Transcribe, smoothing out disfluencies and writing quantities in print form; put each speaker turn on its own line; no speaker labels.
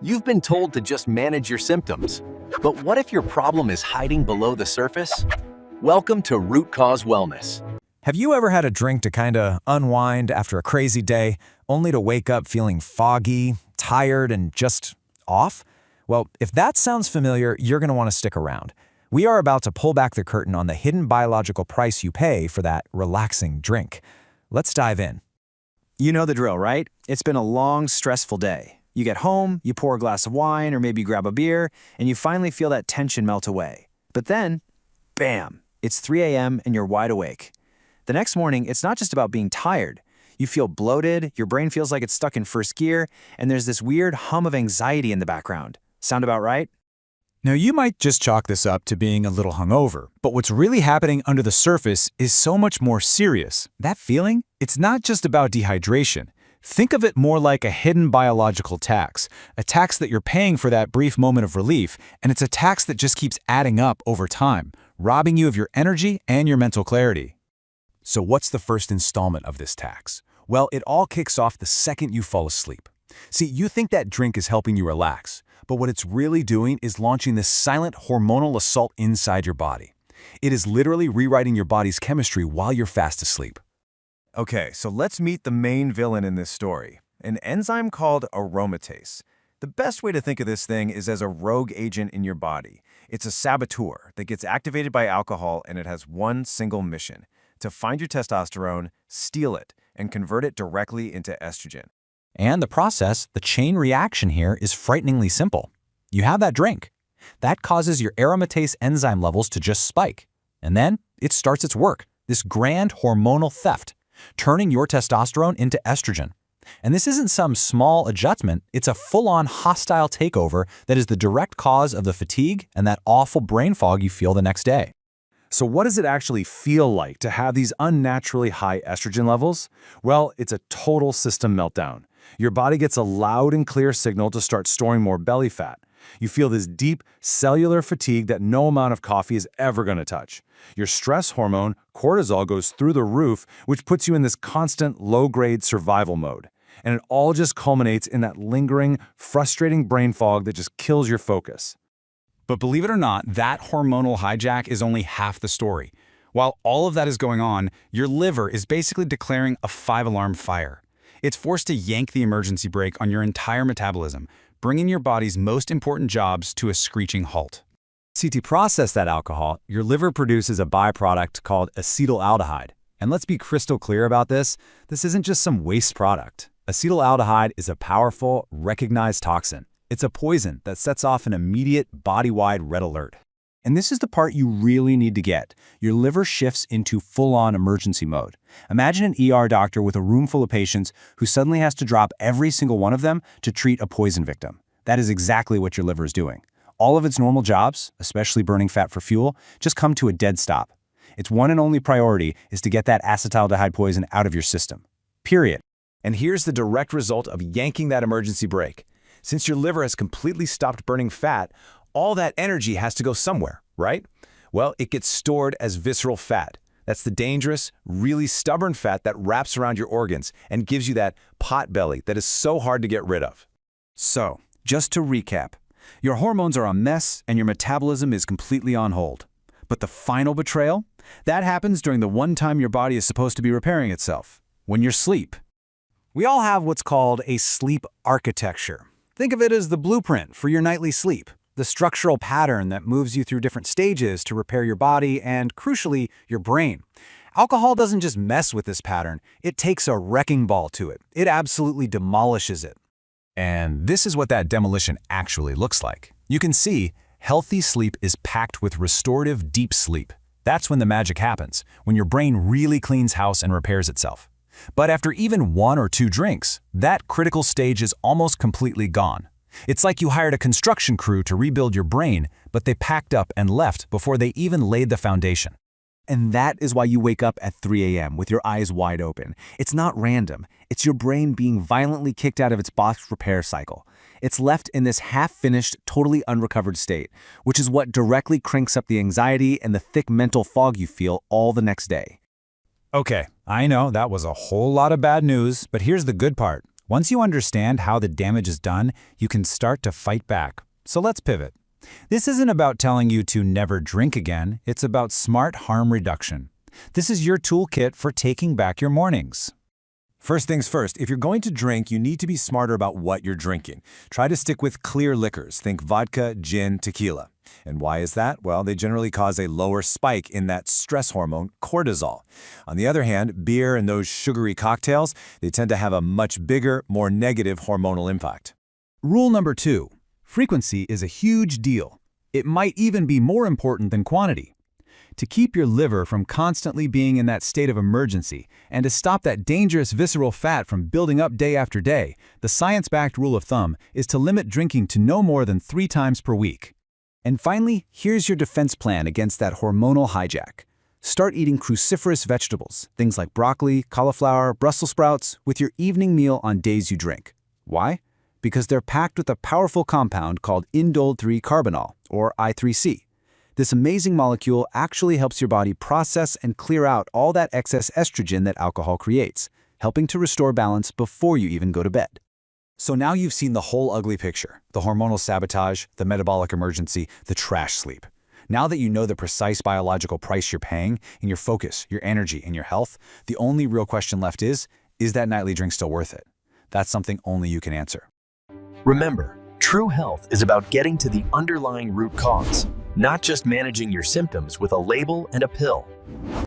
You've been told to just manage your symptoms. But what if your problem is hiding below the surface? Welcome to Root Cause Wellness.
Have you ever had a drink to kinda unwind after a crazy day, only to wake up feeling foggy, tired, and just off? Well, if that sounds familiar, you're gonna wanna stick around. We are about to pull back the curtain on the hidden biological price you pay for that relaxing drink. Let's dive in.
You know the drill, right? It's been a long, stressful day. You get home, you pour a glass of wine or maybe grab a beer, and you finally feel that tension melt away. But then, bam, it's 3 a.m. and you're wide awake. The next morning, it's not just about being tired. You feel bloated, your brain feels like it's stuck in first gear, and there's this weird hum of anxiety in the background. Sound about right?
Now, you might just chalk this up to being a little hungover, but what's really happening under the surface is so much more serious. That feeling? It's not just about dehydration. Think of it more like a hidden biological tax, a tax that you're paying for that brief moment of relief, and it's a tax that just keeps adding up over time, robbing you of your energy and your mental clarity. So what's the first installment of this tax? Well, it all kicks off the second you fall asleep. See, you think that drink is helping you relax, but what it's really doing is launching this silent hormonal assault inside your body. It is literally rewriting your body's chemistry while you're fast asleep.
Okay, so let's meet the main villain in this story, an enzyme called aromatase. The best way to think of this thing is as a rogue agent in your body. It's a saboteur that gets activated by alcohol, and it has one single mission: to find your testosterone, steal it, and convert it directly into estrogen.
And the process, the chain reaction here, is frighteningly simple. You have that drink. That causes your aromatase enzyme levels to just spike. And then it starts its work, this grand hormonal theft, turning your testosterone into estrogen. And this isn't some small adjustment, it's a full-on hostile takeover that is the direct cause of the fatigue and that awful brain fog you feel the next day.
So what does it actually feel like to have these unnaturally high estrogen levels? Well, it's a total system meltdown. Your body gets a loud and clear signal to start storing more belly fat. You feel this deep cellular fatigue that no amount of coffee is ever going to touch. Your stress hormone, cortisol, goes through the roof, which puts you in this constant low-grade survival mode. And it all just culminates in that lingering, frustrating brain fog that just kills your focus.
But believe it or not, that hormonal hijack is only half the story. While all of that is going on, your liver is basically declaring a 5-alarm fire. It's forced to yank the emergency brake on your entire metabolism, bringing your body's most important jobs to a screeching halt.
See, to process that alcohol, your liver produces a byproduct called acetaldehyde. And let's be crystal clear about this isn't just some waste product. Acetaldehyde is a powerful, recognized toxin. It's a poison that sets off an immediate body-wide red alert. And this is the part you really need to get. Your liver shifts into full-on emergency mode. Imagine an ER doctor with a room full of patients who suddenly has to drop every single one of them to treat a poison victim. That is exactly what your liver is doing. All of its normal jobs, especially burning fat for fuel, just come to a dead stop. Its one and only priority is to get that acetaldehyde poison out of your system. Period.
And here's the direct result of yanking that emergency brake. Since your liver has completely stopped burning fat, all that energy has to go somewhere, right? Well, it gets stored as visceral fat. That's the dangerous, really stubborn fat that wraps around your organs and gives you that pot belly that is so hard to get rid of.
So, just to recap, your hormones are a mess and your metabolism is completely on hold. But the final betrayal? That happens during the one time your body is supposed to be repairing itself, when you're asleep.
We all have what's called a sleep architecture. Think of it as the blueprint for your nightly sleep, the structural pattern that moves you through different stages to repair your body and, crucially, your brain. Alcohol doesn't just mess with this pattern, it takes a wrecking ball to it. It absolutely demolishes it.
And this is what that demolition actually looks like. You can see, healthy sleep is packed with restorative deep sleep. That's when the magic happens, when your brain really cleans house and repairs itself. But after even 1 or 2 drinks, that critical stage is almost completely gone. It's like you hired a construction crew to rebuild your brain, but they packed up and left before they even laid the foundation.
And that is why you wake up at 3 a.m. with your eyes wide open. It's not random. It's your brain being violently kicked out of its boxed repair cycle. It's left in this half-finished, totally unrecovered state, which is what directly cranks up the anxiety and the thick mental fog you feel all the next day.
Okay, I know that was a whole lot of bad news, but here's the good part. Once you understand how the damage is done, you can start to fight back. So let's pivot. This isn't about telling you to never drink again, it's about smart harm reduction. This is your toolkit for taking back your mornings.
First things first, if you're going to drink, you need to be smarter about what you're drinking. Try to stick with clear liquors. Think vodka, gin, tequila. And why is that? Well, they generally cause a lower spike in that stress hormone, cortisol. On the other hand, beer and those sugary cocktails, they tend to have a much bigger, more negative hormonal impact.
Rule number 2. Frequency is a huge deal. It might even be more important than quantity. To keep your liver from constantly being in that state of emergency and to stop that dangerous visceral fat from building up day after day, the science-backed rule of thumb is to limit drinking to no more than 3 times per week.
And finally, here's your defense plan against that hormonal hijack. Start eating cruciferous vegetables, things like broccoli, cauliflower, Brussels sprouts, with your evening meal on days you drink. Why? Because they're packed with a powerful compound called indole-3-carbinol, or I3C. This amazing molecule actually helps your body process and clear out all that excess estrogen that alcohol creates, helping to restore balance before you even go to bed. So now you've seen the whole ugly picture, the hormonal sabotage, the metabolic emergency, the trash sleep. Now that you know the precise biological price you're paying in your focus, your energy, and your health, the only real question left is that nightly drink still worth it? That's something only you can answer.
Remember, true health is about getting to the underlying root cause, not just managing your symptoms with a label and a pill.